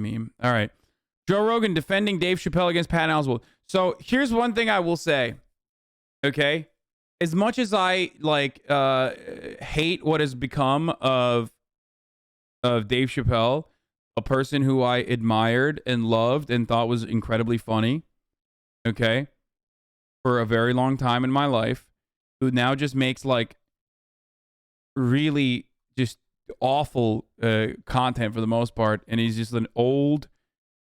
meme. All right. Joe Rogan defending Dave Chappelle against Patton Oswalt. So here's one thing I will say. Okay. As much as I hate what has become of Dave Chappelle, a person who I admired and loved and thought was incredibly funny, okay, for a very long time in my life, who now just makes like really just awful content for the most part, and he's just an old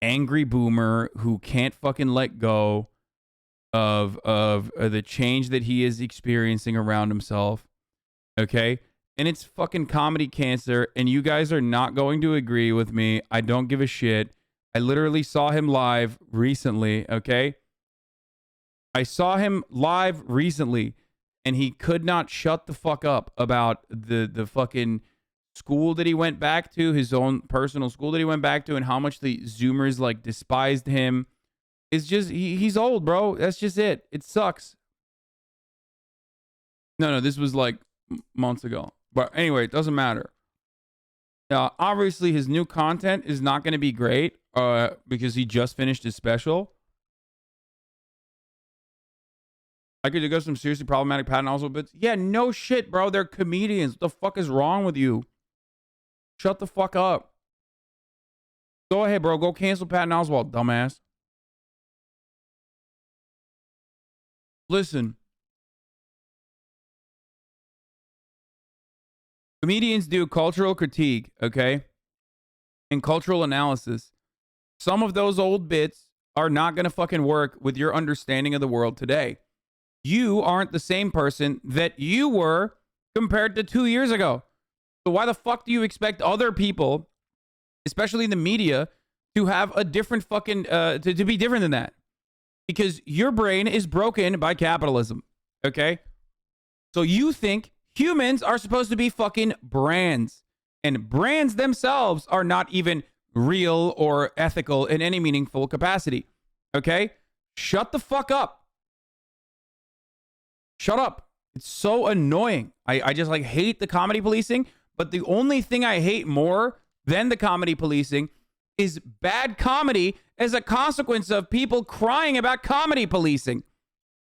angry boomer who can't fucking let go of the change that he is experiencing around himself, okay? And it's fucking comedy cancer, and you guys are not going to agree with me. I don't give a shit. I literally saw him live recently, okay? I saw him live recently, and he could not shut the fuck up about the fucking school that he went back to, his own personal school that he went back to, and how much the Zoomers like despised him. It's just, he's old, bro. That's just it. It sucks. No, this was like months ago. But anyway, it doesn't matter. Obviously, his new content is not going to be great because he just finished his special. I could go some seriously problematic Patton Oswalt bits. Yeah, no shit, bro. They're comedians. What the fuck is wrong with you? Shut the fuck up. Go ahead, bro. Go cancel Patton Oswalt, dumbass. Listen. Comedians do cultural critique, okay? And cultural analysis. Some of those old bits are not going to fucking work with your understanding of the world today. You aren't the same person that you were compared to 2 years ago. So why the fuck do you expect other people, especially in the media, to have a different fucking, to be different than that? Because your brain is broken by capitalism, okay? So you think humans are supposed to be fucking brands. And brands themselves are not even real or ethical in any meaningful capacity, okay? Shut the fuck up. Shut up. It's so annoying. I just like hate the comedy policing, but the only thing I hate more than the comedy policing is bad comedy as a consequence of people crying about comedy policing.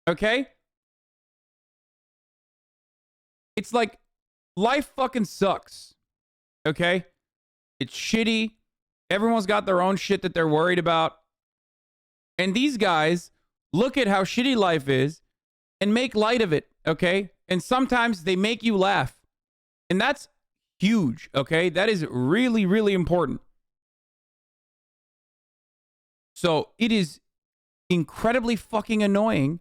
Okay? It's like life fucking sucks. Okay? It's shitty. Everyone's got their own shit that they're worried about. And these guys look at how shitty life is and make light of it, okay? And sometimes they make you laugh. And that's huge, okay? That is really, really important. So it is incredibly fucking annoying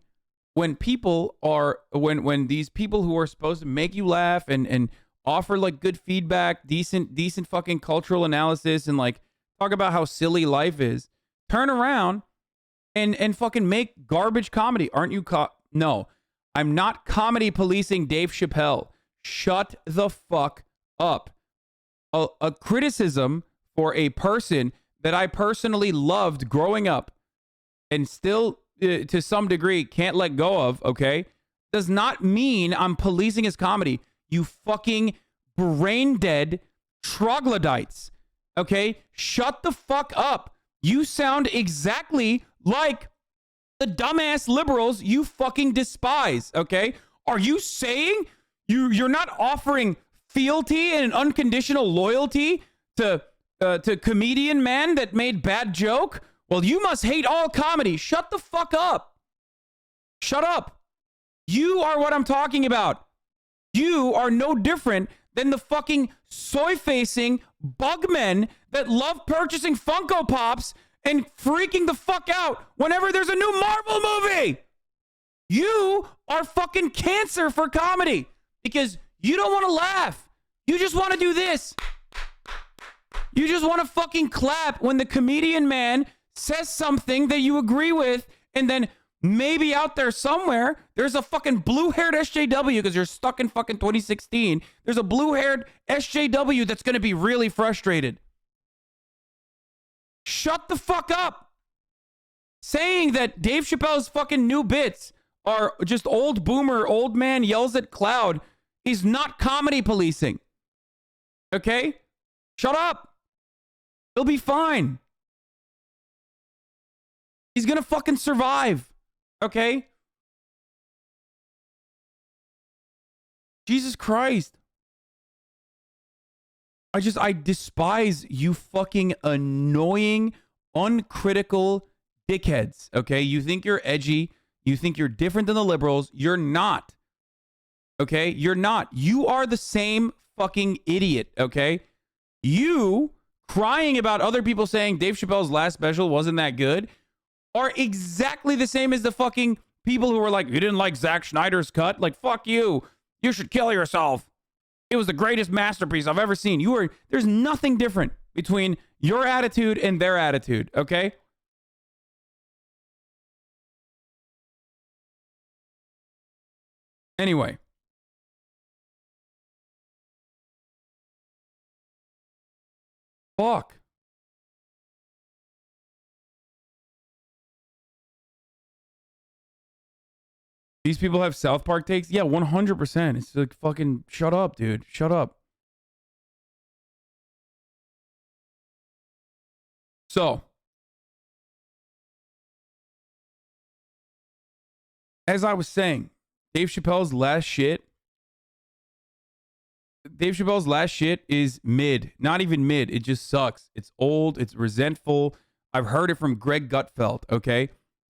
when people are, when these people who are supposed to make you laugh and offer like good feedback, decent fucking cultural analysis, and like talk about how silly life is, turn around and fucking make garbage comedy. Aren't you No, I'm not comedy policing Dave Chappelle. Shut the fuck up. A criticism for a person that I personally loved growing up and still, to some degree, can't let go of, okay, does not mean I'm policing his comedy. You fucking brain-dead troglodytes, okay? Shut the fuck up. You sound exactly like the dumbass liberals you fucking despise, okay? Are you saying you're not offering fealty and unconditional loyalty to comedian man that made bad joke? Well, you must hate all comedy. Shut the fuck up. Shut up. You are what I'm talking about. You are no different than the fucking soy-facing bugmen that love purchasing Funko Pops and freaking the fuck out whenever there's a new Marvel movie. You are fucking cancer for comedy because you don't want to laugh. You just want to do this. You just want to fucking clap when the comedian man says something that you agree with, and then maybe out there somewhere there's a fucking blue-haired SJW because you're stuck in fucking 2016. There's a blue-haired SJW that's going to be really frustrated. Shut the fuck up. Saying that Dave Chappelle's fucking new bits are just old boomer, old man yells at cloud is not comedy policing. Okay? Shut up. He'll be fine. He's gonna fucking survive. Okay? Jesus Christ. I despise you fucking annoying, uncritical dickheads. Okay? You think you're edgy. You think you're different than the liberals. You're not. Okay? You're not. You are the same fucking idiot. Okay? You crying about other people saying Dave Chappelle's last special wasn't that good are exactly the same as the fucking people who were like, you didn't like Zack Snyder's cut? Like, fuck you. You should kill yourself. It was the greatest masterpiece I've ever seen. There's nothing different between your attitude and their attitude, okay? Anyway. Fuck. These people have South Park takes? Yeah, 100%. It's like, fucking shut up, dude. Shut up. So, as I was saying, Dave Chappelle's last shit is mid. Not even mid. It just sucks. It's old. It's resentful. I've heard it from Greg Gutfeld, okay?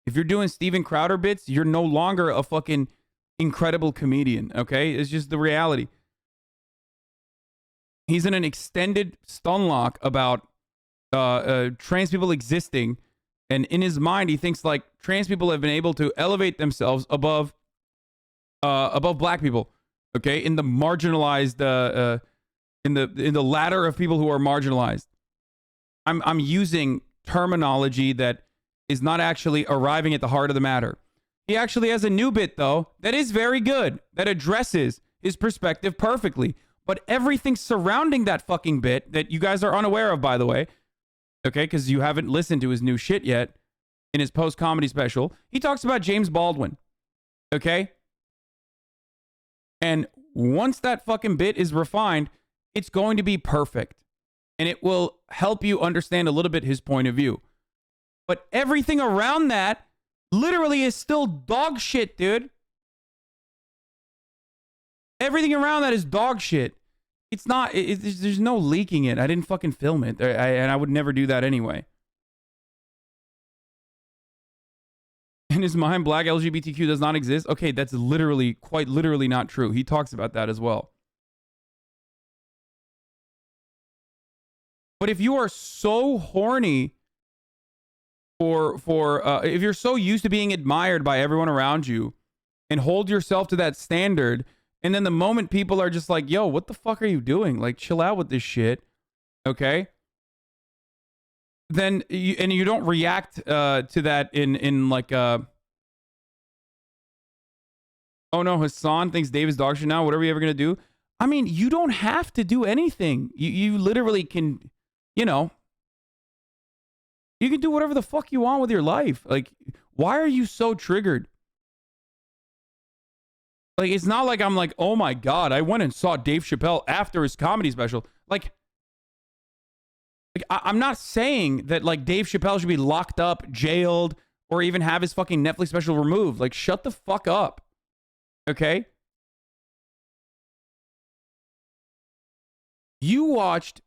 If you're doing Steven Crowder bits, you're no longer a fucking incredible comedian, okay? It's just the reality. He's in an extended stun lock about trans people existing, and in his mind, he thinks like trans people have been able to elevate themselves above black people, okay? In the marginalized, in the ladder of people who are marginalized. I'm using terminology that is not actually arriving at the heart of the matter. He actually has a new bit, though, that is very good, that addresses his perspective perfectly. But everything surrounding that fucking bit that you guys are unaware of, by the way, okay, because you haven't listened to his new shit yet in his post-comedy special, he talks about James Baldwin, okay? And once that fucking bit is refined, it's going to be perfect. And it will help you understand a little bit his point of view. But everything around that literally is still dog shit, dude. Everything around that is dog shit. It's not, there's no leaking it. I didn't fucking film it. And I would never do that anyway. In his mind, black LGBTQ does not exist. Okay, that's literally, quite literally not true. He talks about that as well. But if you are so horny if you're so used to being admired by everyone around you and hold yourself to that standard, and then the moment people are just like, yo, what the fuck are you doing? Like, chill out with this shit. Okay? Then you don't react to that in like oh no, Hasan thinks Dave is dog shit now. What are we ever gonna do? I mean, you don't have to do anything. You literally can, you know, you can do whatever the fuck you want with your life. Like, why are you so triggered? Like, it's not like I'm like, oh my God, I went and saw Dave Chappelle after his comedy special. Like I'm not saying that like Dave Chappelle should be locked up, jailed, or even have his fucking Netflix special removed. Like, shut the fuck up. Okay? You watched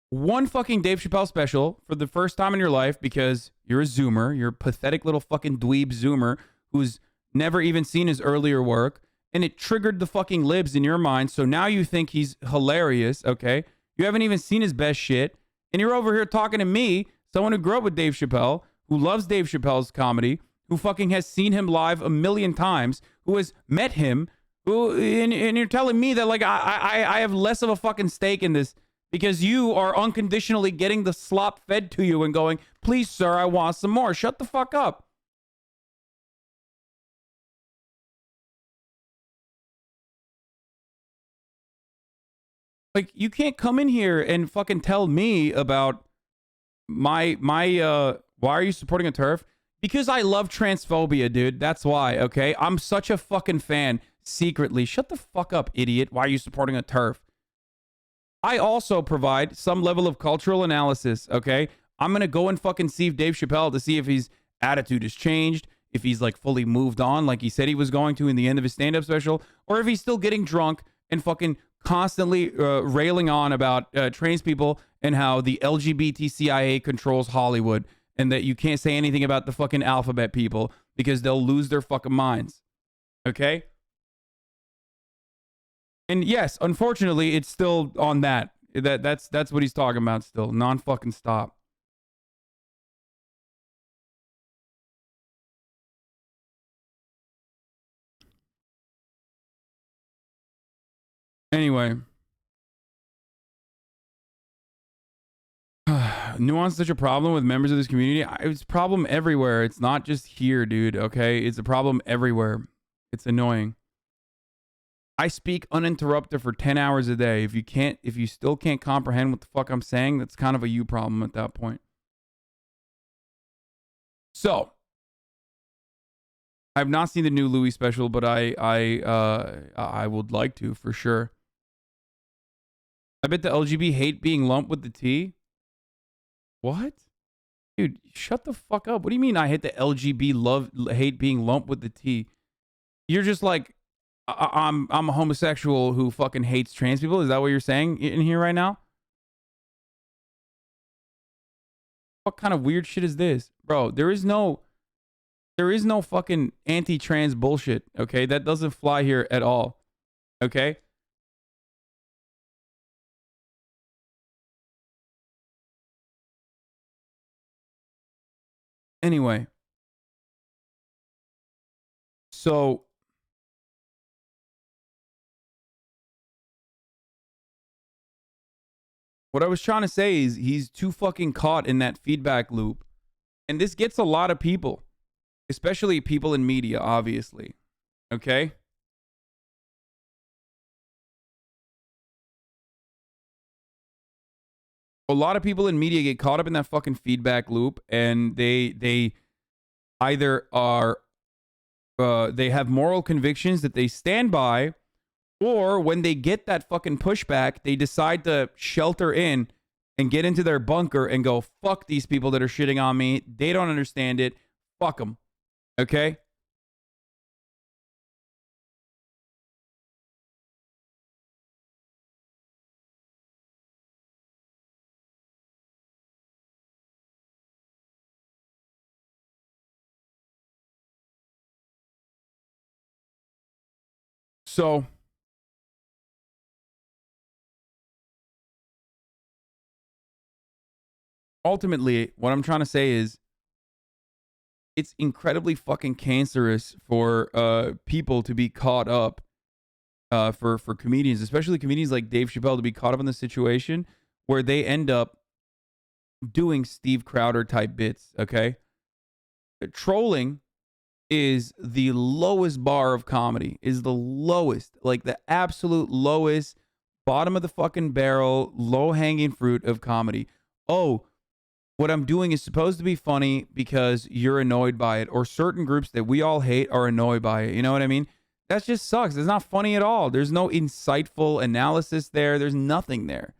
one fucking Dave Chappelle special for the first time in your life because you're a Zoomer. You're a pathetic little fucking dweeb Zoomer who's never even seen his earlier work. And it triggered the fucking libs in your mind. So now you think he's hilarious, okay? You haven't even seen his best shit. And you're over here talking to me, someone who grew up with Dave Chappelle, who loves Dave Chappelle's comedy, who fucking has seen him live a million times, who has met him, and you're telling me that like I have less of a fucking stake in this because you are unconditionally getting the slop fed to you and going, please, sir, I want some more. Shut the fuck up. Like, you can't come in here and fucking tell me about my why are you supporting a TERF? Because I love transphobia, dude. That's why, okay? I'm such a fucking fan secretly. Shut the fuck up, idiot. Why are you supporting a TERF? I also provide some level of cultural analysis, okay? I'm going to go and fucking see Dave Chappelle to see if his attitude has changed, if he's like fully moved on like he said he was going to in the end of his stand-up special, or if he's still getting drunk and fucking constantly railing on about trans people and how the LGBT CIA controls Hollywood and that you can't say anything about the fucking alphabet people because they'll lose their fucking minds. Okay? And yes, unfortunately, it's still on that. That's what he's talking about still. Non-fucking stop. Anyway. Nuance is such a problem with members of this community. It's a problem everywhere. It's not just here, dude, okay? It's a problem everywhere. It's annoying. I speak uninterrupted for 10 hours a day. If you still can't comprehend what the fuck I'm saying, that's kind of a you problem at that point. So, I've not seen the new Louis special, but I would like to for sure. I bet the LGB hate being lumped with the T. What? Dude, shut the fuck up. What do you mean I hate the hate being lumped with the T? You're just like, I'm a homosexual who fucking hates trans people. Is that what you're saying in here right now? What kind of weird shit is this? Bro, there is no fucking anti-trans bullshit, okay? That doesn't fly here at all. Okay? Anyway. So what I was trying to say is he's too fucking caught in that feedback loop. And this gets a lot of people, especially people in media, obviously. Okay? A lot of people in media get caught up in that fucking feedback loop, and they either are they have moral convictions that they stand by, or when they get that fucking pushback, they decide to shelter in and get into their bunker and go, fuck these people that are shitting on me. They don't understand it. Fuck them. Okay? So ultimately, what I'm trying to say is it's incredibly fucking cancerous for people to be caught up for comedians, especially comedians like Dave Chappelle, to be caught up in the situation where they end up doing Steve Crowder type bits, okay? Trolling is the lowest bar of comedy, is the lowest, like the absolute lowest, bottom of the fucking barrel, low hanging fruit of comedy. Oh, what I'm doing is supposed to be funny because you're annoyed by it, or certain groups that we all hate are annoyed by it. You know what I mean? That just sucks. It's not funny at all. There's no insightful analysis there. There's nothing there.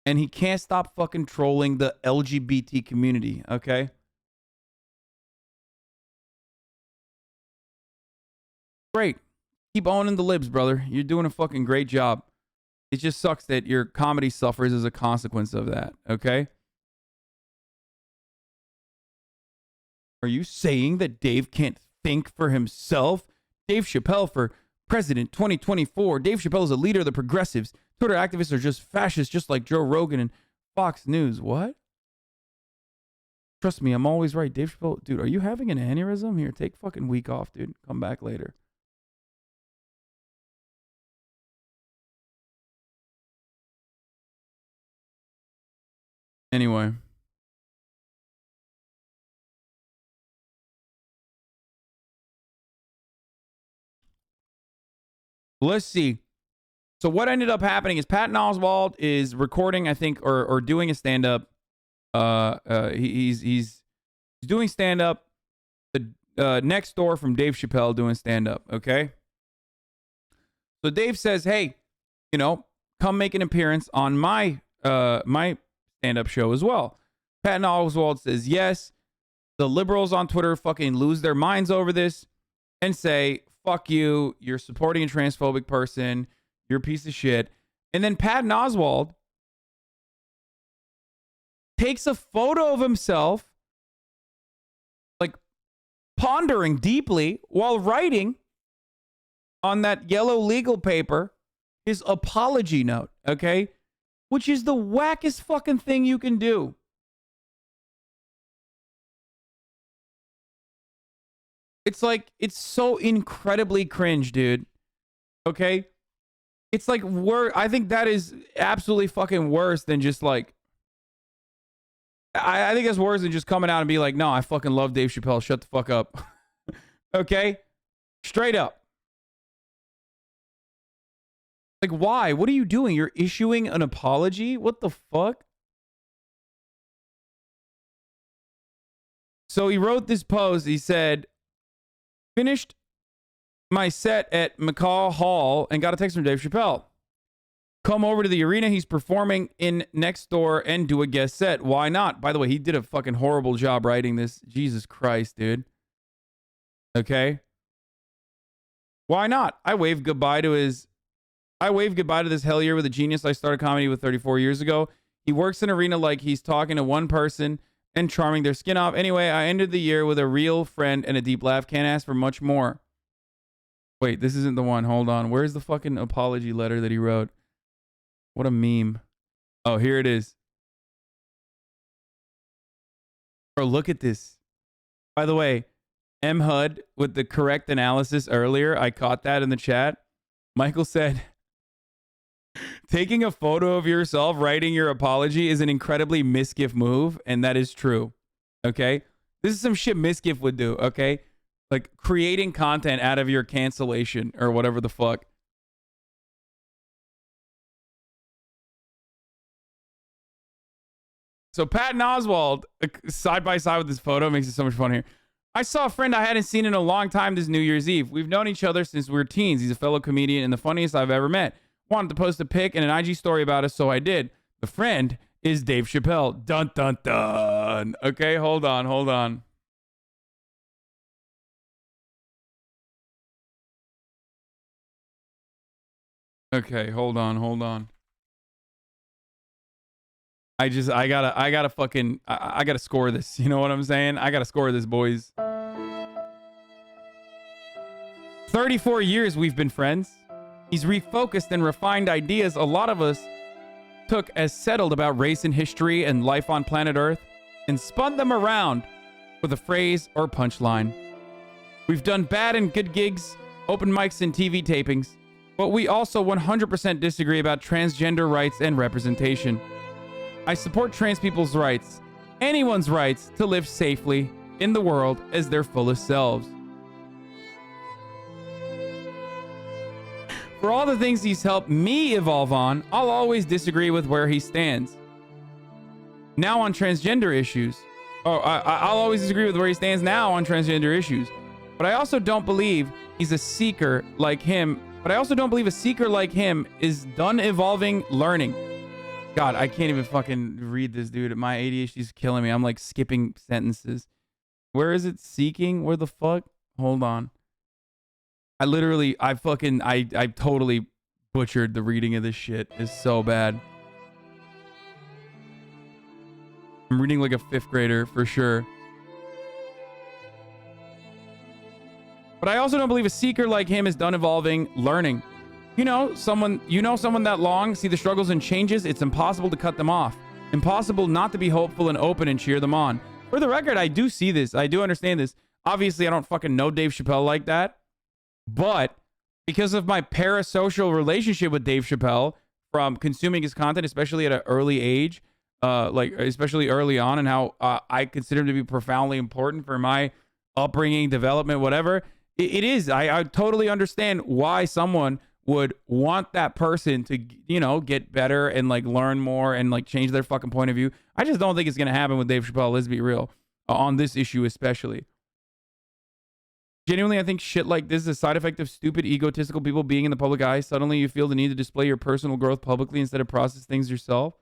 And he can't stop fucking trolling the LGBT community, okay? Great. Keep owning the libs, brother. You're doing a fucking great job. It just sucks that your comedy suffers as a consequence of that, okay? Are you saying that Dave can't think for himself? Dave Chappelle for president 2024. Dave Chappelle is a leader of the progressives. Twitter activists are just fascists, just like Joe Rogan and Fox News. What? Trust me, I'm always right. Dave Chappelle, dude, are you having an aneurysm? Here, take fucking week off, dude. Come back later. Anyway. Let's see. So what ended up happening is Patton Oswalt is recording, I think, or doing a stand-up. He's doing stand-up next door from Dave Chappelle doing stand-up, okay? So Dave says, hey, you know, come make an appearance on my my stand-up show as well. Patton Oswalt says yes. The liberals on Twitter fucking lose their minds over this and say, fuck you, you're supporting a transphobic person, you're a piece of shit. And then Patton Oswalt takes a photo of himself, like pondering deeply while writing on that yellow legal paper his apology note, okay? Which is the wackest fucking thing you can do. It's like, it's so incredibly cringe, dude. Okay? It's like, I think that is absolutely fucking worse than just like, I think that's worse than just coming out and be like, no, I fucking love Dave Chappelle. Shut the fuck up. Okay? Straight up. Like, why? What are you doing? You're issuing an apology? What the fuck? So he wrote this post. He said, finished my set at McCaw Hall and got a text from Dave Chappelle. Come over to the arena he's performing in next door and do a guest set. Why not? By the way, he did a fucking horrible job writing this. Jesus Christ, dude. Okay? Why not? I waved goodbye to this hell year with a genius I started comedy with 34 years ago. He works in arena like he's talking to one person and charming their skin off. Anyway, I ended the year with a real friend and a deep laugh. Can't ask for much more. Wait, this isn't the one. Hold on. Where's the fucking apology letter that he wrote? What a meme. Oh, here it is. Bro, look at this. By the way, M. Hud with the correct analysis earlier. I caught that in the chat. Michael said, taking a photo of yourself writing your apology is an incredibly misgif move, and that is true. Okay? This is some shit misgif would do, okay? Like creating content out of your cancellation or whatever the fuck. So Patton Oswalt, side by side with this photo, makes it so much funnier. I saw a friend I hadn't seen in a long time this New Year's Eve. We've known each other since we were teens. He's a fellow comedian and the funniest I've ever met. Wanted to post a pic and an IG story about us, so I did. The friend is Dave Chappelle. Dun, dun, dun. Okay, hold on. Okay, hold on. I gotta score this. You know what I'm saying? I gotta score this, boys. 34 years we've been friends. He's refocused and refined ideas a lot of us took as settled about race and history and life on planet Earth and spun them around with a phrase or punchline. We've done bad and good gigs, open mics and TV tapings, but we also 100% disagree about transgender rights and representation. I support trans people's rights, anyone's rights to live safely in the world as their fullest selves. For all the things he's helped me evolve on, I'll always disagree with where he stands. Now on transgender issues. I'll always disagree with where he stands now on transgender issues. But I also don't believe he's a seeker like him. Is done evolving, learning. God, I can't even fucking read this, dude. My ADHD's killing me. I'm like skipping sentences. Where is it? Seeking? Where the fuck? Hold on. I totally butchered the reading of this shit. It's so bad. I'm reading like a 5th grader for sure. But I also don't believe a seeker like him is done evolving, learning. You know someone that long, see the struggles and changes, it's impossible to cut them off. Impossible not to be hopeful and open and cheer them on. For the record, I do see this. I do understand this. Obviously, I don't fucking know Dave Chappelle like that. But because of my parasocial relationship with Dave Chappelle from consuming his content, especially at an early age, especially early on, and how I consider him to be profoundly important for my upbringing, development, whatever, it is. I totally understand why someone would want that person to, get better and like learn more and like change their fucking point of view. I just don't think it's going to happen with Dave Chappelle. Let's be real on this issue, especially. Genuinely, I think shit like this is a side effect of stupid, egotistical people being in the public eye. Suddenly, you feel the need to display your personal growth publicly instead of process things yourself.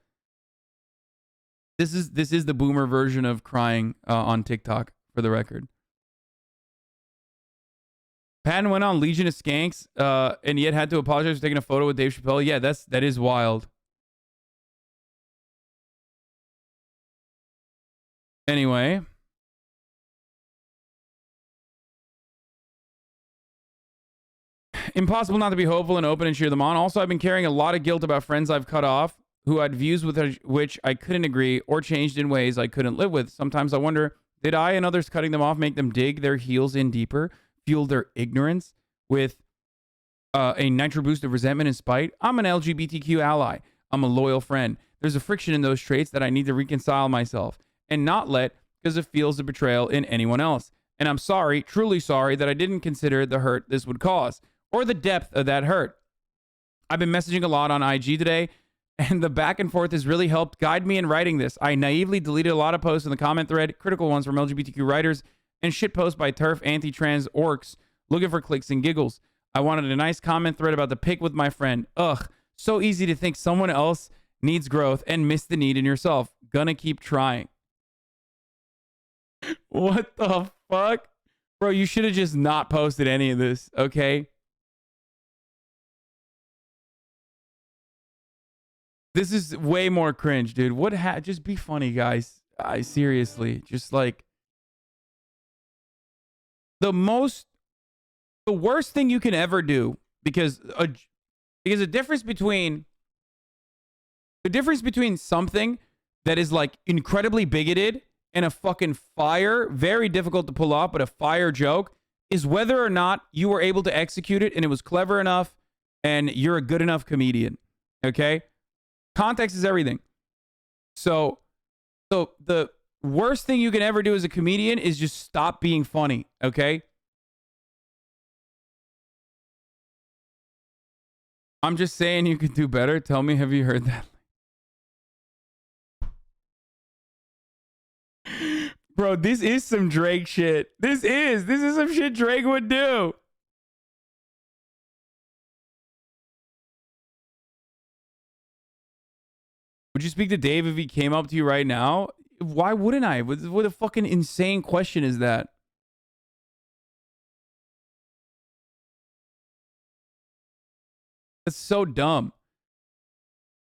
This is the boomer version of crying on TikTok, for the record. Patton went on Legion of Skanks and yet had to apologize for taking a photo with Dave Chappelle. Yeah, that is wild. Anyway. Impossible not to be hopeful and open and cheer them on. Also, I've been carrying a lot of guilt about friends I've cut off who had views with which I couldn't agree or changed in ways I couldn't live with. Sometimes I wonder, did I and others cutting them off make them dig their heels in deeper, fuel their ignorance with a nitro boost of resentment and spite? I'm an LGBTQ ally. I'm a loyal friend. There's a friction in those traits that I need to reconcile myself and not let because it feels a betrayal in anyone else. And I'm sorry, truly sorry, that I didn't consider the hurt this would cause or the depth of that hurt. I've been messaging a lot on IG today, and the back and forth has really helped guide me in writing this. I naively deleted a lot of posts in the comment thread, critical ones from LGBTQ writers, and shit posts by TERF anti-trans orcs looking for clicks and giggles. I wanted a nice comment thread about the pic with my friend. Ugh, so easy to think someone else needs growth and miss the need in yourself. Gonna keep trying. What the fuck? Bro, you should have just not posted any of this, okay? This is way more cringe, dude. Just be funny, guys. Seriously, just like the worst thing you can ever do, because the difference between something that is like incredibly bigoted and a fucking fire, very difficult to pull off, but a fire joke, is whether or not you were able to execute it and it was clever enough and you're a good enough comedian. Okay? Context is everything. So the worst thing you can ever do as a comedian is just stop being funny, okay? I'm just saying you could do better. Tell me, have you heard that? Bro, this is some Drake shit. This is some shit Drake would do. Would you speak to Dave if he came up to you right now? Why wouldn't I? What a fucking insane question is that? That's so dumb.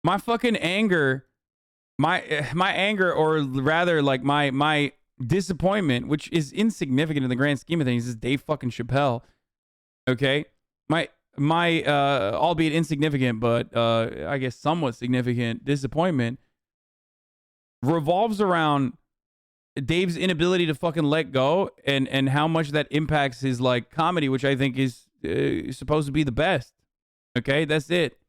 My fucking anger, my anger, or rather like my disappointment, which is insignificant in the grand scheme of things, is Dave fucking Chappelle. Okay? My albeit insignificant, but I guess somewhat significant disappointment revolves around Dave's inability to fucking let go and how much that impacts his like comedy, which I think is supposed to be the best. Okay, that's it.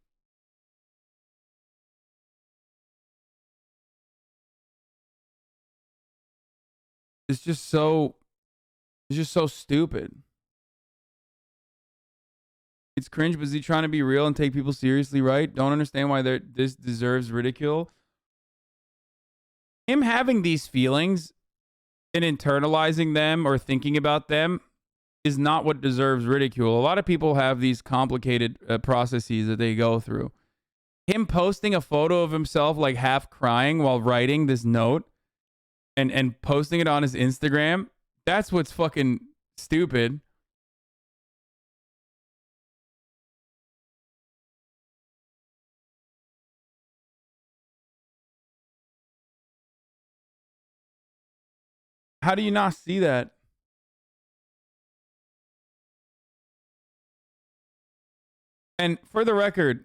It's just so stupid. It's cringe, but is he trying to be real and take people seriously, right? Don't understand why this deserves ridicule. Him having these feelings and internalizing them or thinking about them is not what deserves ridicule. A lot of people have these complicated processes that they go through. Him posting a photo of himself like half crying while writing this note and posting it on his Instagram, that's what's fucking stupid. How do you not see that? And for the record,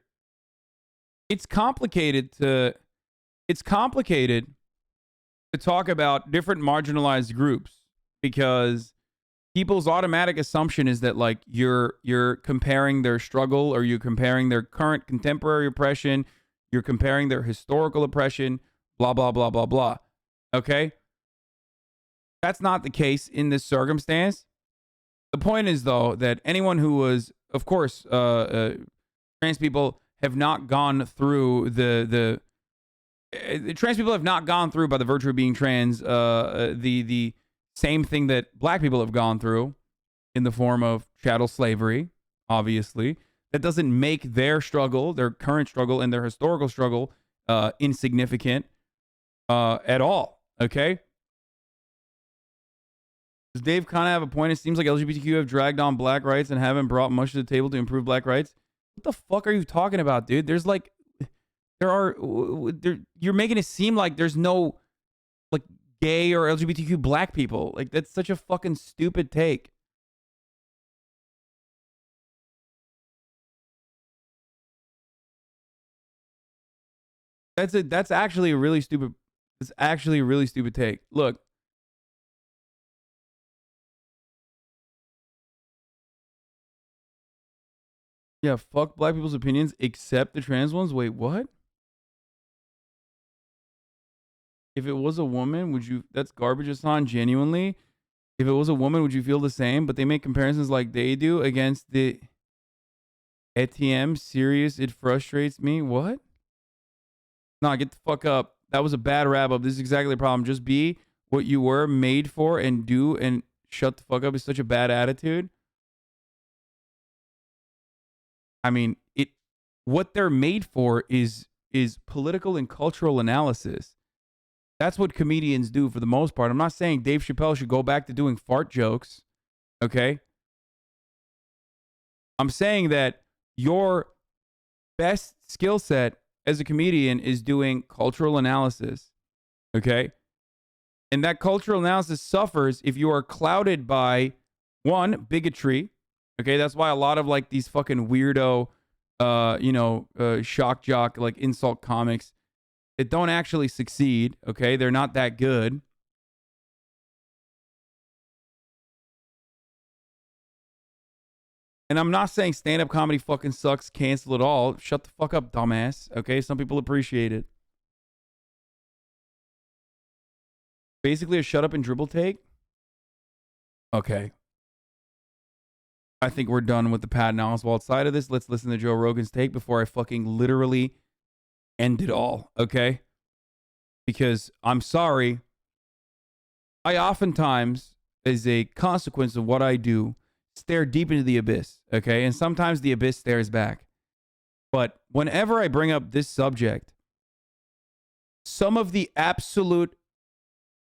it's complicated to talk about different marginalized groups because people's automatic assumption is that like you're comparing their struggle, or you're comparing their current contemporary oppression, you're comparing their historical oppression, blah blah blah blah blah. Okay? That's not the case in this circumstance. The point is, though, that anyone who was, of course, trans people have not gone through trans people have not gone through, by the virtue of being trans, the same thing that black people have gone through in the form of chattel slavery, obviously. That doesn't make their struggle, their current struggle, and their historical struggle insignificant at all. Okay? Does Dave kind of have a point? It seems like LGBTQ have dragged on black rights and haven't brought much to the table to improve black rights. What the fuck are you talking about, dude? There's like, you're making it seem like there's no like gay or LGBTQ black people. Like, that's such a fucking stupid take. That's actually a really stupid. It's actually a really stupid take. Look, yeah, fuck black people's opinions except the trans ones. Wait, what? If it was a woman, would you? That's garbage, Hassan. Genuinely, if it was a woman, would you feel the same? But they make comparisons like they do against the ATM. Serious, it frustrates me. What? Nah, get the fuck up. That was a bad wrap up. This is exactly the problem. Just be what you were made for and do and shut the fuck up is such a bad attitude. I mean, what they're made for is political and cultural analysis. That's what comedians do for the most part. I'm not saying Dave Chappelle should go back to doing fart jokes, okay? I'm saying that your best skill set as a comedian is doing cultural analysis, okay? And that cultural analysis suffers if you are clouded by, one, bigotry, okay? That's why a lot of like these fucking weirdo, shock jock, like insult comics, that don't actually succeed, okay? They're not that good. And I'm not saying stand-up comedy fucking sucks, cancel it all. Shut the fuck up, dumbass, okay? Some people appreciate it. Basically a shut up and dribble take? Okay. I think we're done with the Patton Oswalt side of this. Let's listen to Joe Rogan's take before I fucking literally end it all, okay? Because I'm sorry, I oftentimes, as a consequence of what I do, stare deep into the abyss, okay? And sometimes the abyss stares back. But whenever I bring up this subject, some of the absolute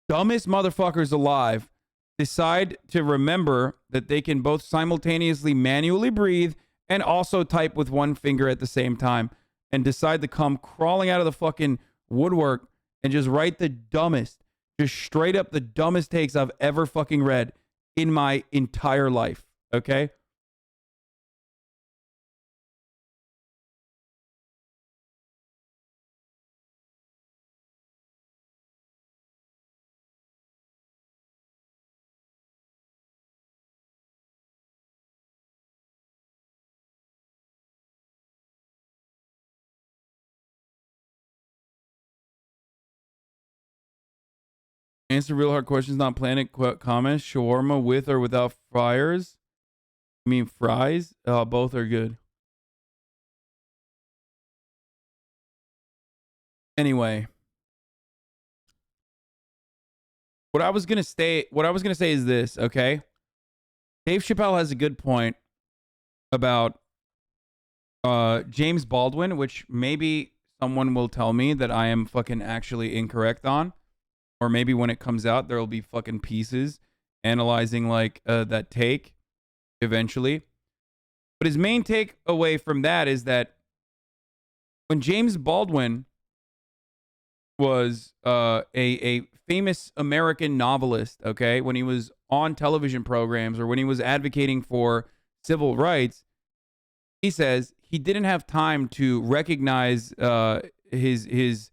dumbest motherfuckers alive decide to remember that they can both simultaneously manually breathe and also type with one finger at the same time, and decide to come crawling out of the fucking woodwork and just write the dumbest, just straight up the dumbest takes I've ever fucking read in my entire life. Okay? Answer real hard questions, not planet comments. Shawarma with or without fryers? I mean fries? Both are good. Anyway, what I was gonna say is this, okay? Dave Chappelle has a good point about James Baldwin, which maybe someone will tell me that I am fucking actually incorrect on. Or maybe when it comes out, there will be fucking pieces analyzing like that take eventually. But his main takeaway from that is that when James Baldwin was a famous American novelist, okay, when he was on television programs or when he was advocating for civil rights, he says he didn't have time to recognize his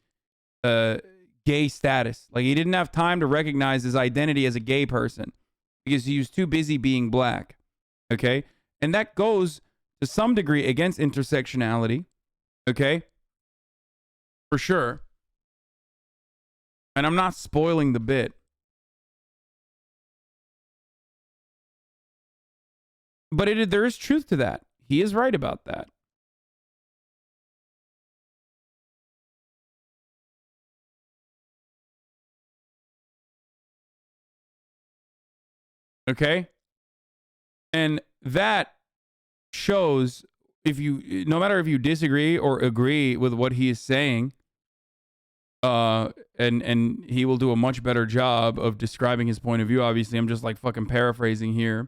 gay status. Like, he didn't have time to recognize his identity as a gay person because he was too busy being black. Okay? And that goes to some degree against intersectionality. Okay? For sure. And I'm not spoiling the bit. But there is truth to that. He is right about that. Okay? And that shows, if you, no matter if you disagree or agree with what he is saying, and he will do a much better job of describing his point of view. Obviously, I'm just like fucking paraphrasing here.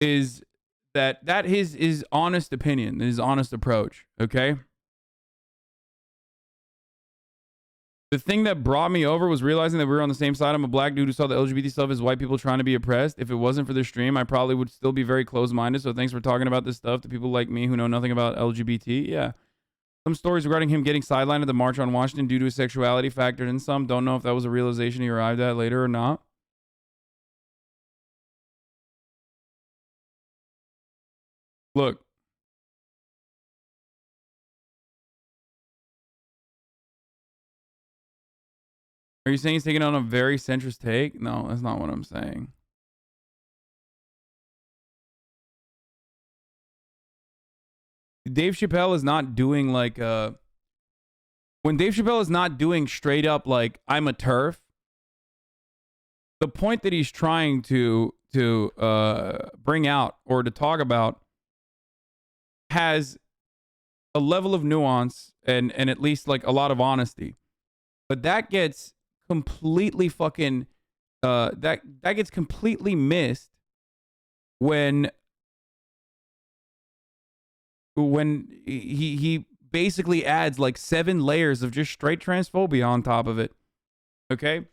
Is that his honest opinion, his honest approach, okay? The thing that brought me over was realizing that we were on the same side. I'm a black dude who saw the LGBT stuff as white people trying to be oppressed. If it wasn't for the stream, I probably would still be very closed-minded. So thanks for talking about this stuff to people like me who know nothing about LGBT. Yeah. Some stories regarding him getting sidelined at the March on Washington due to his sexuality factored in some. Don't know if that was a realization he arrived at later or not. Look. Are you saying he's taking on a very centrist take? No, that's not what I'm saying. Dave Chappelle is not doing like when Dave Chappelle is not doing straight up like I'm a TERF, the point that he's trying to bring out or to talk about has a level of nuance and at least like a lot of honesty. But that gets completely fucking that gets completely missed when he basically adds like 7 layers of just straight transphobia on top of it. Okay?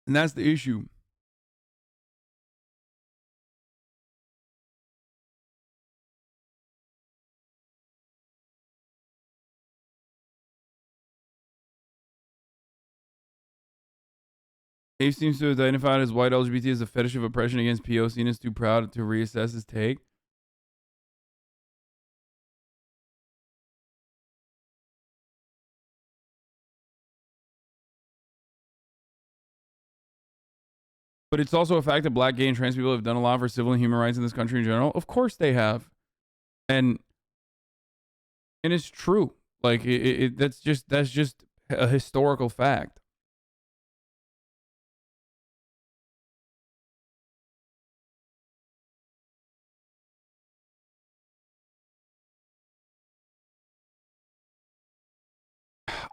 And that's the issue. Dave seems to have identified as white LGBT as a fetish of oppression against POC and is too proud to reassess his take. But it's also a fact that black, gay, and trans people have done a lot for civil and human rights in this country in general. Of course they have. And it's true. Like that's just a historical fact.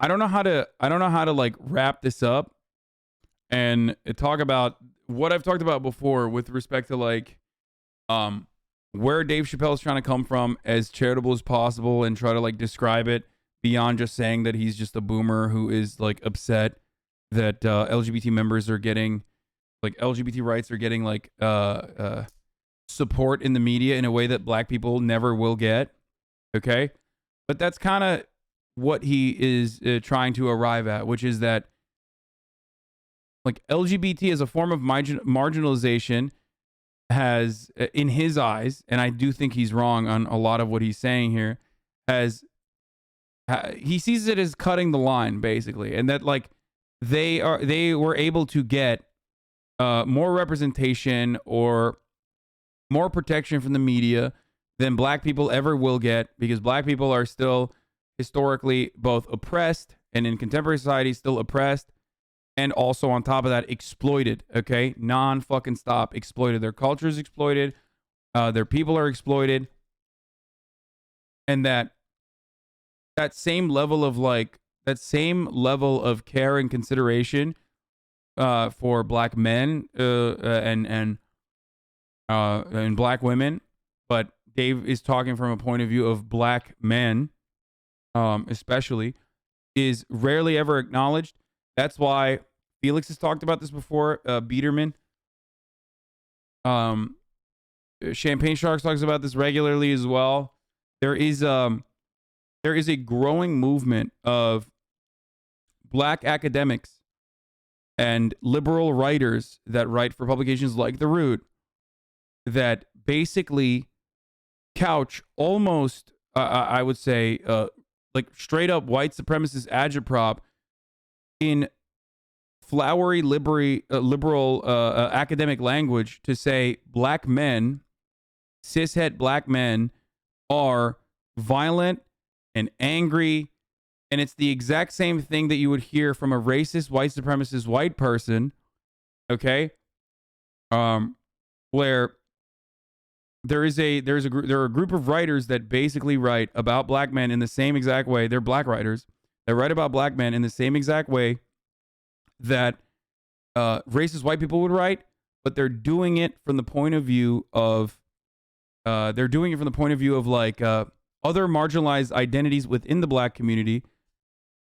I don't know how to like wrap this up and talk about what I've talked about before with respect to like where Dave Chappelle is trying to come from as charitable as possible and try to like describe it beyond just saying that he's just a boomer who is like upset that LGBT members are getting like LGBT rights are getting like support in the media in a way that black people never will get. Okay? But that's kind of what he is trying to arrive at, which is that like LGBT as a form of marginalization has, in his eyes, and I do think he's wrong on a lot of what he's saying here, he sees it as cutting the line basically, and that like they were able to get more representation or more protection from the media than black people ever will get, because black people are still historically both oppressed and in contemporary society still oppressed, and also on top of that exploited. Okay, non-fucking stop exploited. Their culture is exploited, their people are exploited, and that same level of care and consideration for black men and black women, but Dave is talking from a point of view of black men, especially, is rarely ever acknowledged. That's why Felix has talked about this before. Biederman, Champagne Sharks talks about this regularly as well. There is a growing movement of black academics and liberal writers that write for publications like The Root that basically couch almost, I would say, like straight up white supremacist agitprop in flowery liberal academic language to say black men, cishet black men, are violent and angry And it's the exact same thing that you would hear from a racist, white supremacist, white person, okay? Where there are a group of writers that basically write about black men in the same exact way. They're black writers that write about black men in the same exact way that racist white people would write, but they're doing it from the point of view of like other marginalized identities within the black community.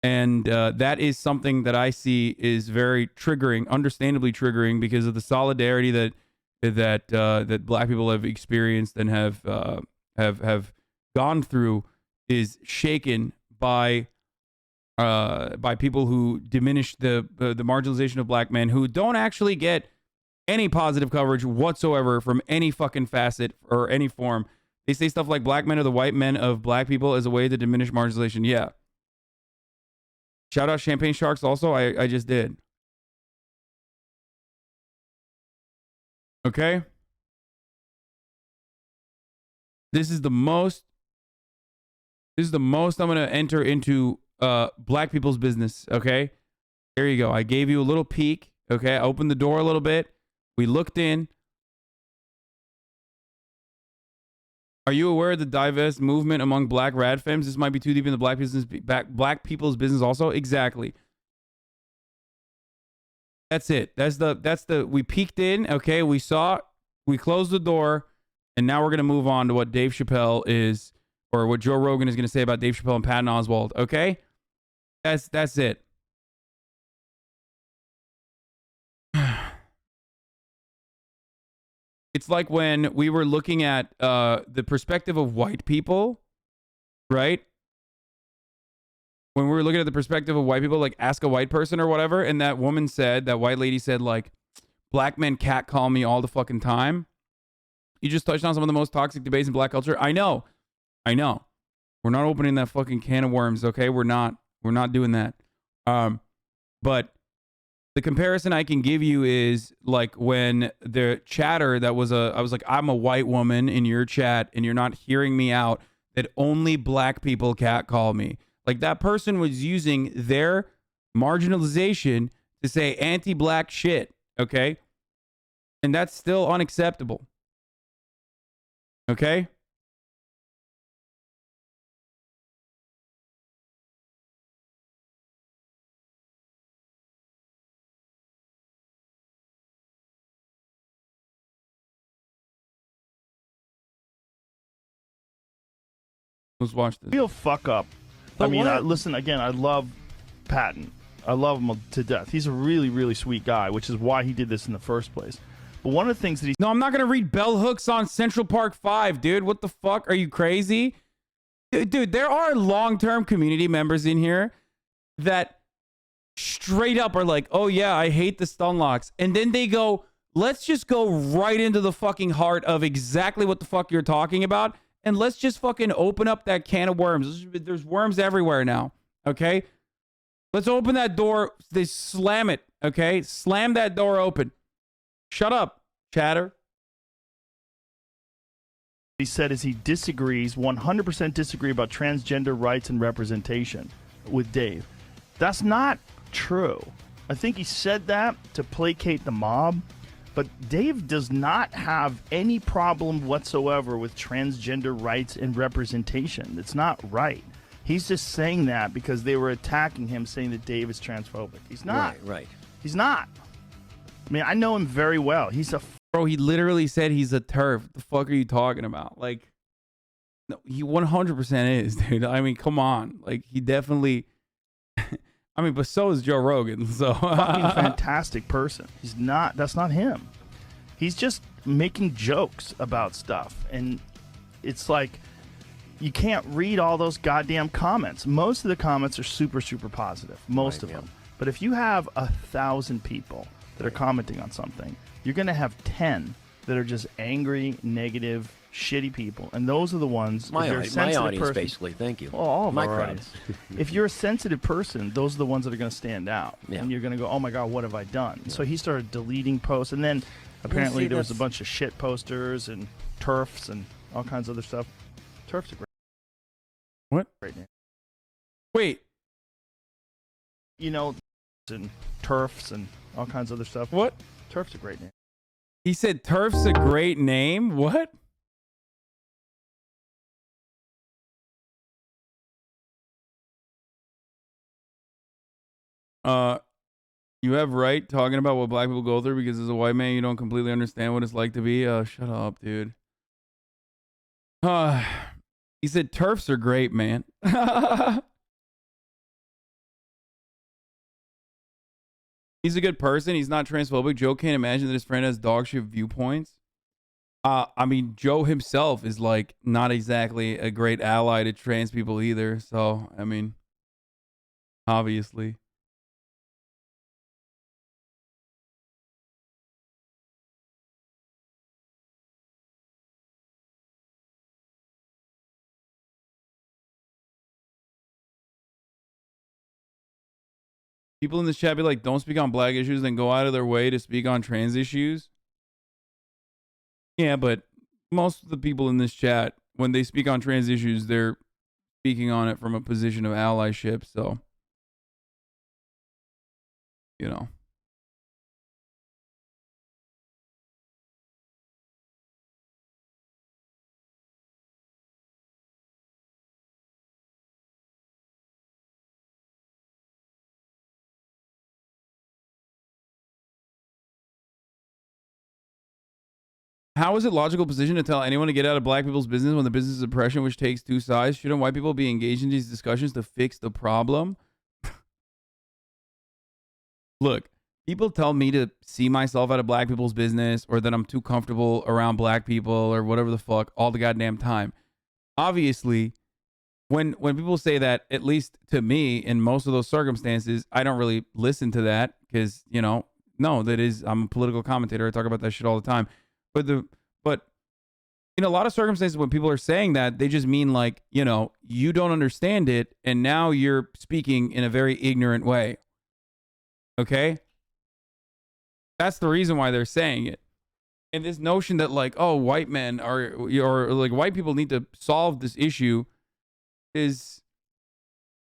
And that is something that I see is very triggering, understandably triggering, because of the solidarity that black people have experienced and have gone through is shaken by people who diminish the marginalization of black men, who don't actually get any positive coverage whatsoever from any fucking facet or any form. They say stuff like black men are the white men of black people as a way to diminish marginalization. Yeah. Shout out Champagne Sharks also. I just did. Okay. This is the most I'm going to enter into black people's business. Okay. There you go. I gave you a little peek. Okay. I opened the door a little bit. We looked in. Are you aware of the divest movement among black rad femmes? This might be too deep in the black people's business also. Exactly. That's it. We peeked in. Okay. We saw, we closed the door, and now we're going to move on to what Dave Chappelle is, or what Joe Rogan is going to say about Dave Chappelle and Patton Oswalt. Okay. That's it. It's like when we were looking at the perspective of white people, right? When we were looking at the perspective of white people, like ask a white person or whatever, and that white lady said, like, black men catcall me all the fucking time. You just touched on some of the most toxic debates in black culture. I know. We're not opening that fucking can of worms, okay? We're not doing that. But the comparison I can give you is like when the chatter I was like, I'm a white woman in your chat and you're not hearing me out, that only black people catcall me. Like, that person was using their marginalization to say anti-black shit, okay? And that's still unacceptable. Okay? Let's watch this. Real fuck up. I mean, listen, again, I love Patton. I love him to death. He's a really, really sweet guy, which is why he did this in the first place. But one of the things that No, I'm not going to read bell hooks on Central Park 5, dude. What the fuck? Are you crazy? Dude, there are long-term community members in here that straight up are like, oh yeah, I hate the stun locks. And then they go, let's just go right into the fucking heart of exactly what the fuck you're talking about. And let's just fucking open up that can of worms. There's worms everywhere now. Okay. Let's open that door. They slam it. Okay. Slam that door open. Shut up, chatter. He said is he disagrees, 100% disagree about transgender rights and representation with Dave. That's not true. I think he said that to placate the mob, but Dave does not have any problem whatsoever with transgender rights and representation. It's not right. He's just saying that because they were attacking him, saying that Dave is transphobic. He's not. Right. He's not. I mean, I know him very well. He's a Bro, he literally said he's a TERF. What the fuck are you talking about? Like, no, he 100% is, dude. I mean, come on. Like, he definitely... I mean, but so is Joe Rogan, so... fucking fantastic person. He's not... That's not him. He's just making jokes about stuff. And it's like, you can't read all those goddamn comments. Most of the comments are super, super positive. Most of them. But if you have 1,000 people that are commenting on something, you're going to have 10 that are just angry, negative, shitty people. And those are the ones... My audience, basically. Thank you. Well, all of my our crowd. audience. If you're a sensitive person, those are the ones that are going to stand out. Yeah. And you're going to go, oh my God, what have I done? Yeah. So he started deleting posts. And then apparently there was a bunch of shit posters and TERFs and all kinds of other stuff. TERFs are great. What? Great name. Wait. you know, and turfs and all kinds of other stuff. What? Turf's a great name. He said turf's a great name? What? You have right talking about what black people go through because as a white man, you don't completely understand what it's like to be. Shut up, dude. He said turfs are great, man. He's a good person. He's not transphobic. Joe can't imagine that his friend has dog shit viewpoints. I mean, Joe himself is like not exactly a great ally to trans people either. So, I mean, obviously. People in this chat be like, don't speak on black issues, then go out of their way to speak on trans issues. Yeah, but most of the people in this chat, when they speak on trans issues, they're speaking on it from a position of allyship. So, you know. How is it logical position to tell anyone to get out of black people's business when the business is oppression, which takes two sides? Shouldn't white people be engaged in these discussions to fix the problem? Look, people tell me to see myself out of black people's business or that I'm too comfortable around black people or whatever the fuck all the goddamn time. Obviously, when people say that, at least to me, in most of those circumstances, I don't really listen to that because, you know, no, I'm a political commentator. I talk about that shit all the time. But in a lot of circumstances when people are saying that, they just mean like, you know, you don't understand it and now you're speaking in a very ignorant way. Okay? That's the reason why they're saying it. And this notion that like, oh, white men or like white people need to solve this issue is,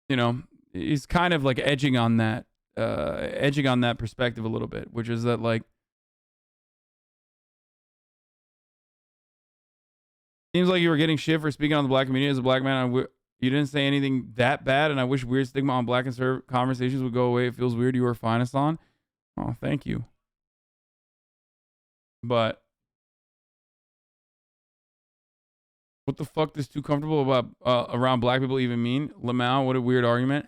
you know, is kind of like edging on that perspective a little bit, which is that like, seems like you were getting shit for speaking on the black community as a black man. You didn't say anything that bad, and I wish weird stigma on black and conversations would go away. It feels weird. You were fine, Hasan. Oh, thank you. But what the fuck does too comfortable about around black people even mean? Lamau, what a weird argument.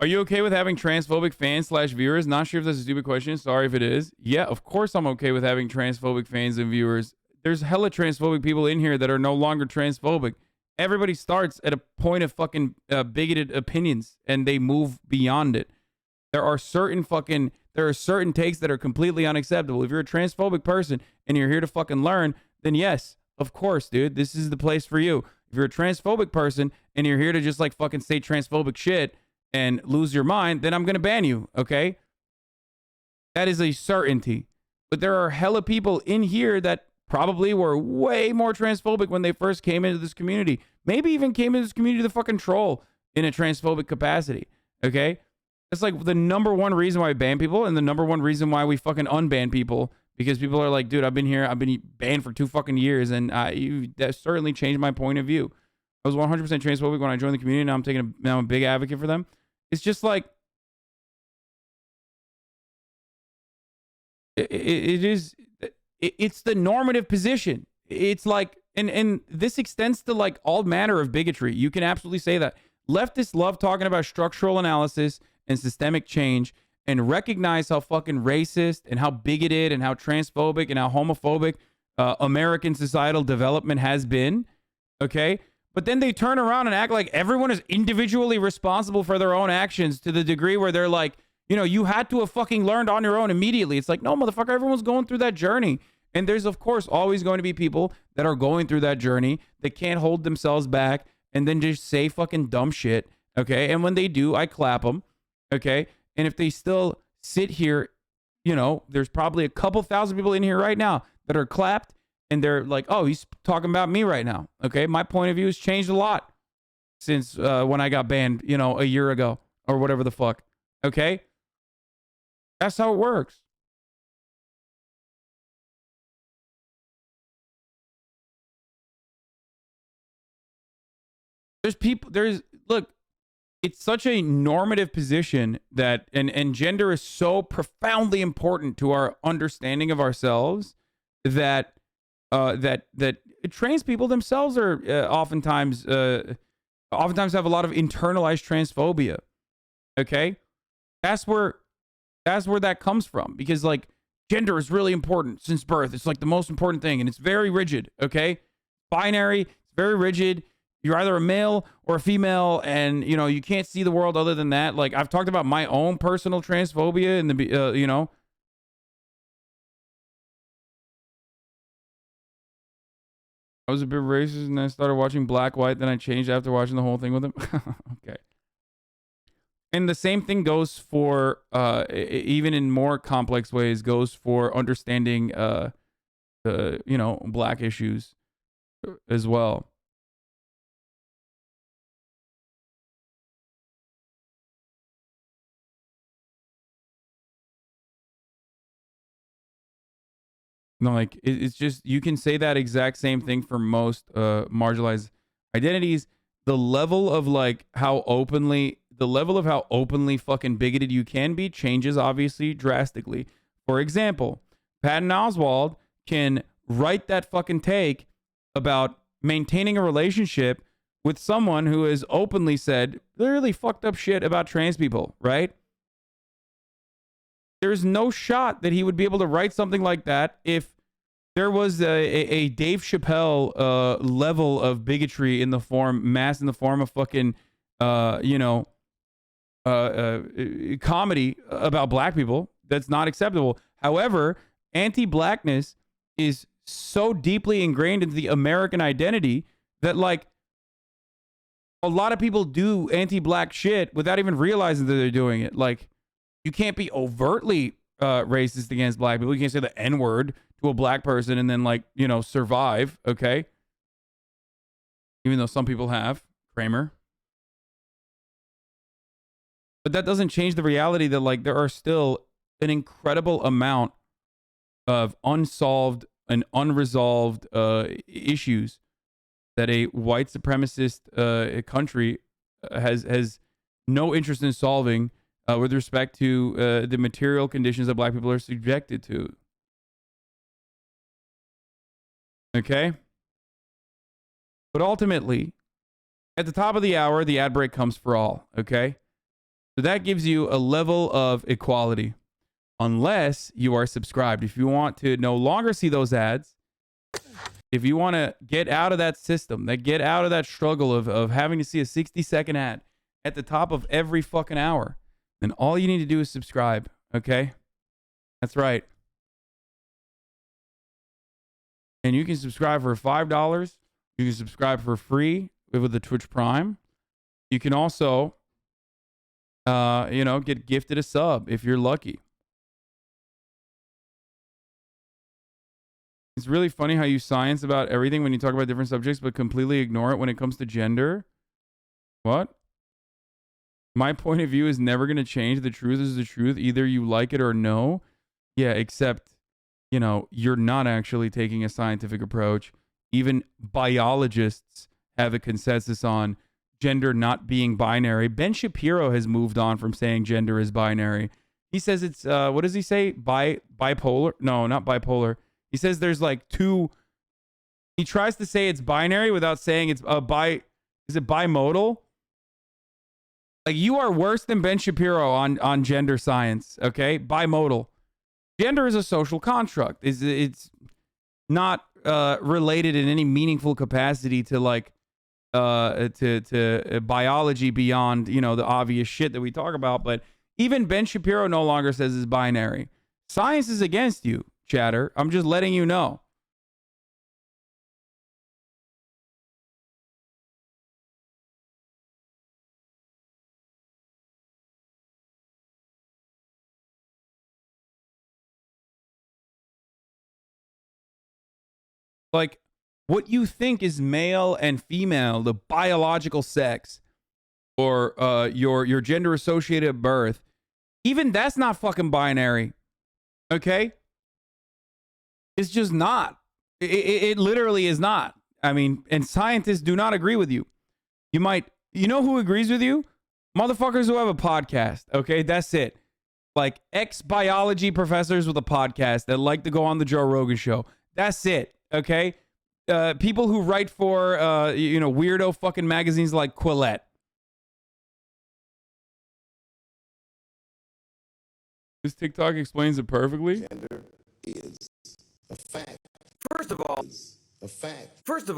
Are you okay with having transphobic fans / viewers? Not sure if that's a stupid question. Sorry if it is. Yeah, of course I'm okay with having transphobic fans and viewers. There's hella transphobic people in here that are no longer transphobic. Everybody starts at a point of fucking bigoted opinions and they move beyond it. There are certain takes that are completely unacceptable. If you're a transphobic person and you're here to fucking learn, then yes, of course, dude, this is the place for you. If you're a transphobic person and you're here to just like fucking say transphobic shit and lose your mind, then I'm going to ban you, okay? That is a certainty. But there are hella people in here that probably were way more transphobic when they first came into this community. Maybe even came into this community to fucking troll in a transphobic capacity, okay? It's like the number one reason why we ban people and the number one reason why we fucking unban people, because people are like, dude, I've been banned for 2 fucking years and that certainly changed my point of view. I was 100% transphobic when I joined the community. Now I'm a big advocate for them. It's just like, it's the normative position. It's like, and this extends to like all manner of bigotry. You can absolutely say that. Leftists love talking about structural analysis and systemic change and recognize how fucking racist and how bigoted and how transphobic and how homophobic American societal development has been. Okay? But then they turn around and act like everyone is individually responsible for their own actions to the degree where they're like, you know, you had to have fucking learned on your own immediately. It's like, no, motherfucker, everyone's going through that journey. And there's, of course, always going to be people that are going through that journey that can't hold themselves back and then just say fucking dumb shit. Okay. And when they do, I clap them. Okay. And if they still sit here, you know, there's probably a couple thousand people in here right now that are clapped and they're like, oh, he's talking about me right now. Okay. My point of view has changed a lot since when I got banned, you know, a year ago or whatever the fuck. Okay. That's how it works. Look, it's such a normative position that, and gender is so profoundly important to our understanding of ourselves that, that trans people themselves are oftentimes have a lot of internalized transphobia. Okay. That's where that comes from, because like gender is really important since birth. It's like the most important thing and it's very rigid. Okay. Binary, it's very rigid. You're either a male or a female, and you know you can't see the world other than that. Like I've talked about my own personal transphobia in the you know. I was a bit racist and I started watching Black White, then I changed after watching the whole thing with him. Okay. And the same thing goes for even in more complex ways, goes for understanding you know, black issues as well. No, like it's just, you can say that exact same thing for most marginalized identities. The level of how openly fucking bigoted you can be changes obviously drastically. For example, Patton Oswalt can write that fucking take about maintaining a relationship with someone who has openly said really fucked up shit about trans people, right? There's no shot that he would be able to write something like that if there was a Dave Chappelle level of bigotry in the form of fucking you know, comedy about black people. That's not acceptable. However, anti-blackness is so deeply ingrained into the American identity that like a lot of people do anti-black shit without even realizing that they're doing it. Like, you can't be overtly racist against black people. You can't say the N-word to a black person and then, like, you know, survive, okay? Even though some people have. Kramer. But that doesn't change the reality that, like, there are still an incredible amount of unsolved and unresolved issues that a white supremacist country has no interest in solving with respect to the material conditions that black people are subjected to. Okay? But ultimately, at the top of the hour, the ad break comes for all. Okay? So that gives you a level of equality. Unless you are subscribed. If you want to no longer see those ads, if you want to get out of that system, get out of that struggle of having to see a 60-second ad at the top of every fucking hour, then all you need to do is subscribe, okay? That's right. And you can subscribe for $5. You can subscribe for free with the Twitch Prime. You can also, you know, get gifted a sub if you're lucky. It's really funny how you science about everything when you talk about different subjects, but completely ignore it when it comes to gender. What? My point of view is never going to change. The truth is the truth. Either you like it or no. Yeah, except, you know, you're not actually taking a scientific approach. Even biologists have a consensus on gender not being binary. Ben Shapiro has moved on from saying gender is binary. He says it's, what does he say? Bipolar? No, not bipolar. He says there's like two. He tries to say it's binary without saying it's is it bimodal? Like, you are worse than Ben Shapiro on gender science, okay? Bimodal. Gender is a social construct. It's not related in any meaningful capacity to like to biology beyond, you know, the obvious shit that we talk about. But even Ben Shapiro no longer says it's binary. Science is against you. chatter. I'm just letting you know. Like, what you think is male and female, the biological sex, or your gender associated birth, even that's not fucking binary. Okay? It's just not. It literally is not. I mean, and scientists do not agree with you. You know who agrees with you? Motherfuckers who have a podcast. Okay, that's it. Like ex-biology professors with a podcast that like to go on the Joe Rogan show. That's it. Okay? People who write for, weirdo fucking magazines like Quillette. This TikTok explains it perfectly. Gender is a fact. First of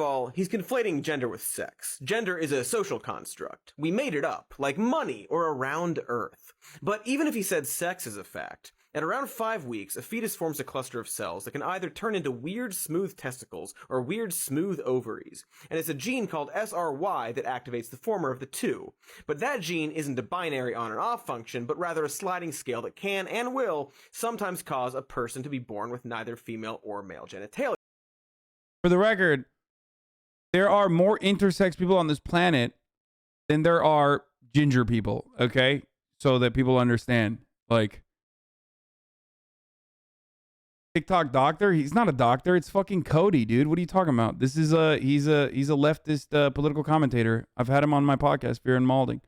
all, he's conflating gender with sex. Gender is a social construct. We made it up, like money or around Earth. But even if he said sex is a fact, at around 5 weeks, a fetus forms a cluster of cells that can either turn into weird smooth testicles or weird smooth ovaries. And it's a gene called SRY that activates the former of the two. But that gene isn't a binary on and off function, but rather a sliding scale that can and will sometimes cause a person to be born with neither female or male genitalia. For the record, there are more intersex people on this planet than there are ginger people, okay? So that people understand. Like, TikTok doctor? He's not a doctor. It's fucking Cody, dude. What are you talking about? This is he's a leftist political commentator. I've had him on my podcast, Fear and Malding.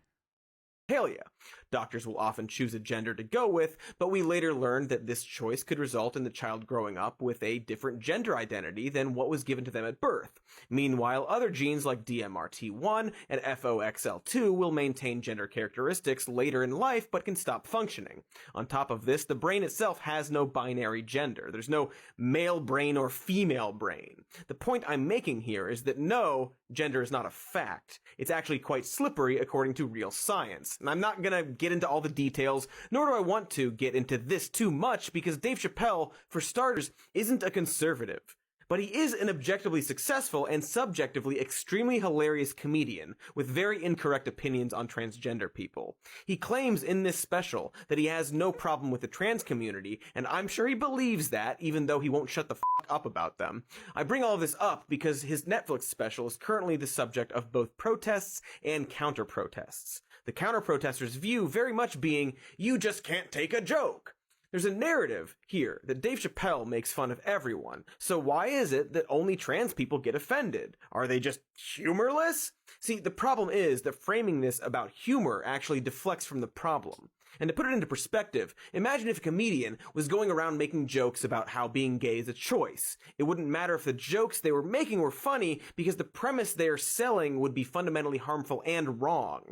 Doctors will often choose a gender to go with, but we later learned that this choice could result in the child growing up with a different gender identity than what was given to them at birth. Meanwhile, other genes like DMRT1 and FOXL2 will maintain gender characteristics later in life but can stop functioning. On top of this, the brain itself has no binary gender. There's no male brain or female brain. The point I'm making here is that no, gender is not a fact. It's actually quite slippery according to real science. And I'm not gonna get into all the details, nor do I want to get into this too much, because Dave Chappelle, for starters, isn't a conservative. But he is an objectively successful and subjectively extremely hilarious comedian with very incorrect opinions on transgender people. He claims in this special that he has no problem with the trans community, and I'm sure he believes that, even though he won't shut the fuck up about them. I bring all of this up because his Netflix special is currently the subject of both protests and counter-protests. The counter-protesters' view very much being, you just can't take a joke. There's a narrative here that Dave Chappelle makes fun of everyone, so why is it that only trans people get offended? Are they just humorless? See, the problem is that framing this about humor actually deflects from the problem. And to put it into perspective, imagine if a comedian was going around making jokes about how being gay is a choice. It wouldn't matter if the jokes they were making were funny, because the premise they're selling would be fundamentally harmful and wrong.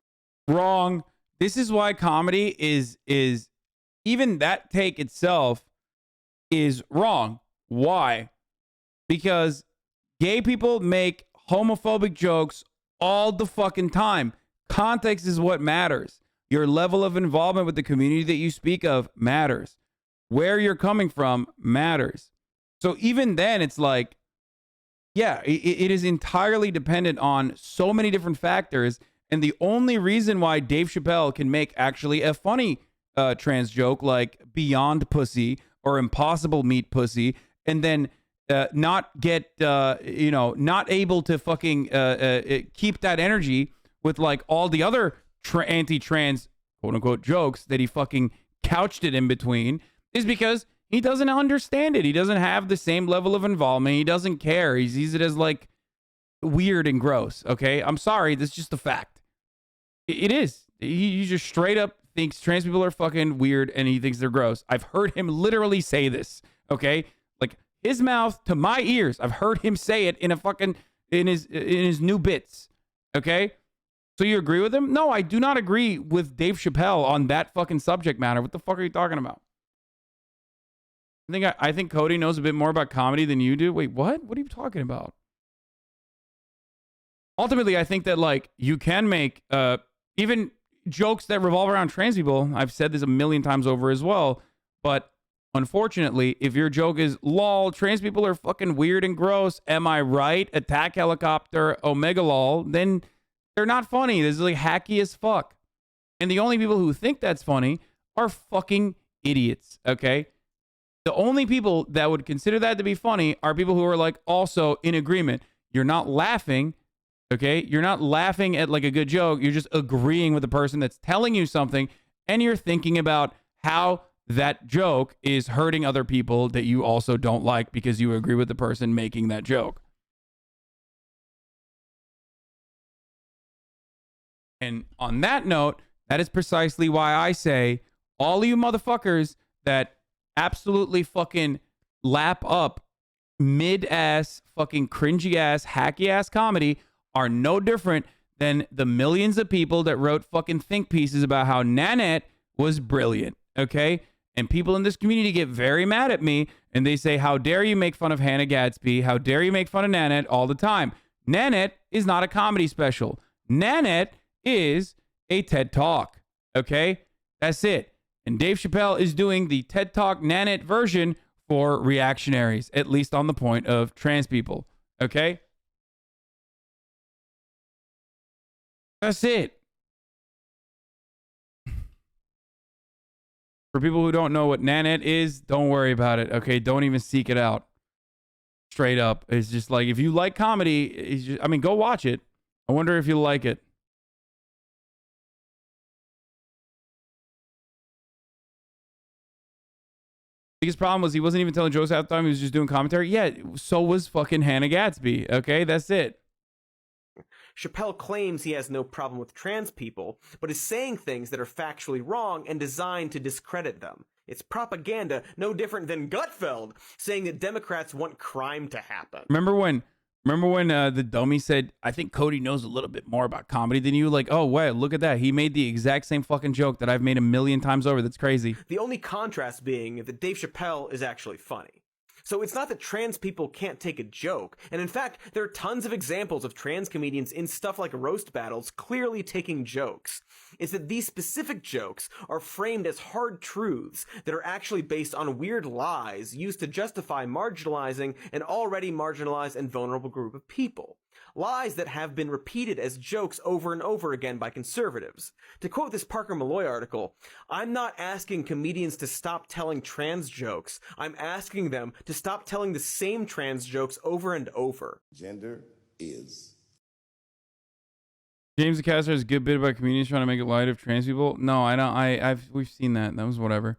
Wrong. This is why comedy is even that take itself is wrong. Why? Because gay people make homophobic jokes all the fucking time. Context is what matters. Your level of involvement with the community that you speak of matters. Where you're coming from matters. So even then, it's like, yeah, it is entirely dependent on so many different factors. And the only reason why Dave Chappelle can make actually a funny trans joke like Beyond Pussy or Impossible Meat Pussy, and then not get not able to fucking keep that energy with like all the other anti-trans quote unquote jokes that he fucking couched it in between, is because he doesn't understand it. He doesn't have the same level of involvement. He doesn't care. He sees it as like weird and gross. Okay, I'm sorry, that's just a fact. It is. He just straight up thinks trans people are fucking weird and he thinks they're gross. I've heard him literally say this, okay? Like his mouth to my ears. I've heard him say it in his new bits, okay? So you agree with him? No, I do not agree with Dave Chappelle on that fucking subject matter. What the fuck are you talking about? I think Cody knows a bit more about comedy than you do. Wait, what? What are you talking about? Ultimately, I think that like you can make even jokes that revolve around trans people. I've said this a million times over as well, but Unfortunately, if your joke is lol, trans people are fucking weird and gross, am I right? Attack helicopter, omega lol, then they're not funny. This is like hacky as fuck. And the only people who think that's funny are fucking idiots, okay? The only people that would consider that to be funny are people who are like also in agreement. You're not laughing, okay? You're not laughing at like a good joke. You're just agreeing with the person that's telling you something, and you're thinking about how that joke is hurting other people that you also don't like because you agree with the person making that joke. And on that note, that is precisely why I say all of you motherfuckers that absolutely fucking lap up mid-ass, fucking cringy-ass, hacky-ass comedy are no different than the millions of people that wrote fucking think pieces about how Nanette was brilliant, okay? And people in this community get very mad at me, and they say, how dare you make fun of Hannah Gadsby? How dare you make fun of Nanette all the time? Nanette is not a comedy special. Nanette is a TED Talk, okay? That's it. And Dave Chappelle is doing the TED Talk Nanette version for reactionaries, at least on the point of trans people, okay? That's it. For people who don't know what Nanette is, don't worry about it, okay? Don't even seek it out. Straight up. It's just like, if you like comedy, it's just, I mean, go watch it. I wonder if you'll like it. Biggest problem was he wasn't even telling jokes half the time. He was just doing commentary. Yeah, so was fucking Hannah Gadsby. Okay, that's it. Chappelle claims he has no problem with trans people, but is saying things that are factually wrong and designed to discredit them. It's propaganda, no different than Gutfeld saying that Democrats want crime to happen. Remember when the dummy said, I think Cody knows a little bit more about comedy than you? Like, oh, wait, look at that. He made the exact same fucking joke that I've made a million times over. That's crazy. The only contrast being that Dave Chappelle is actually funny. So it's not that trans people can't take a joke, and in fact, there are tons of examples of trans comedians in stuff like roast battles clearly taking jokes. It's that these specific jokes are framed as hard truths that are actually based on weird lies used to justify marginalizing an already marginalized and vulnerable group of people. Lies that have been repeated as jokes over and over again by conservatives. To quote this Parker Malloy article, I'm not asking comedians to stop telling trans jokes. I'm asking them to stop telling the same trans jokes over and over. Gender is. James the Caster has a good bit about comedians trying to make it light of trans people. No, I don't. We've seen that. That was whatever.